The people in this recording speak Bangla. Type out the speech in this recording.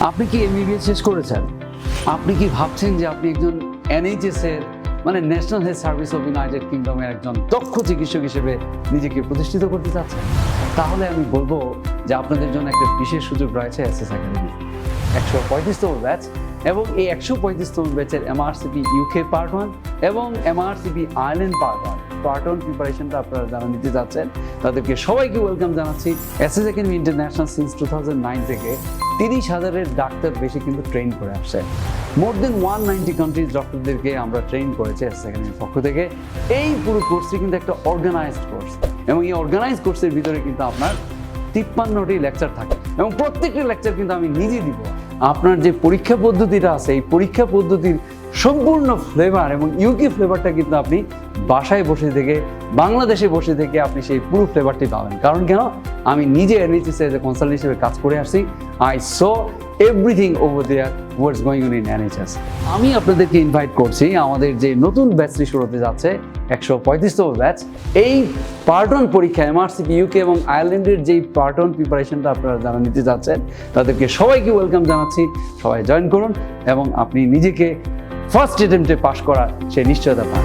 আপনি কি এমবিবিএস শেষ করেছেন? আপনি কি ভাবছেন যে আপনি একজন এনএইচএস এর মানে national health service of united কিংডমের একজন দক্ষ চিকিৎসক হিসেবে নিজেকে প্রতিষ্ঠিত করতে চাচ্ছেন? তাহলে আমি বলবো যে আপনাদের জন্য একটা বিশেষ সুযোগ রয়েছে SsAcademy 135তম ব্যাচ, এবং এই 135তম ব্যাচের MRCP UK পার্ট 1 এবং MRCP আয়ারল্যান্ড পার্ট 1 প্রিপারেশনটা আপনারা যারা নিতে যাচ্ছেন তাদেরকে সবাইকে ওয়েলকাম জানাচ্ছি। SsAcademy ইন্টারন্যাশনাল সিন্স 2009 থেকে 30,000-এর ডাক্তার বেশি কিন্তু ট্রেন করে আসছে। মোর দেন 190 কান্ট্রিজ ডক্টরদেরকে আমরা ট্রেন করেছি SsAcademyর পক্ষ থেকে। এই পুরো কোর্সটি কিন্তু একটা অর্গানাইজড কোর্স, এবং এই অর্গানাইজড কোর্সের ভিতরে কিন্তু আপনার 53টি লেকচার থাকে, এবং প্রত্যেকটি লেকচার কিন্তু আমি নিজে দিব। আপনার যে পরীক্ষা পদ্ধতিটা আছে এই পরীক্ষা পদ্ধতির সম্পূর্ণ ফ্লেভার এবং ইউকে ফ্লেভারটা কিন্তু আপনি বাসায় বসে থেকে বাংলাদেশে বসে থেকে আপনি সেই পুরো ফ্লেভারটি পাবেন। কারণ কেন, আমি নিজে এনএইচএস এর কনসালটেন্ট হিসেবে কাজ করে আসছি। I saw everything over there what's going on in NHS. আমি আপনাদেরকে ইনভাইট করছি আমাদের যে নতুন ব্যাচটি শুরু হতে যাচ্ছে 135তম ব্যাচ। এই পার্ট 1 পরীক্ষা MRCP UK এবং আয়ারল্যান্ডের যেই পার্ট 1 প্রিপারেশনটা আপনারা যারা নিতে যাচ্ছেন তাদেরকে সবাইকে ওয়েলকাম জানাচ্ছি। সবাই জয়েন করুন এবং আপনি নিজেকে ফার্স্ট অ্যাটেম্পটে পাস করার সেই নিশ্চয়তা পান।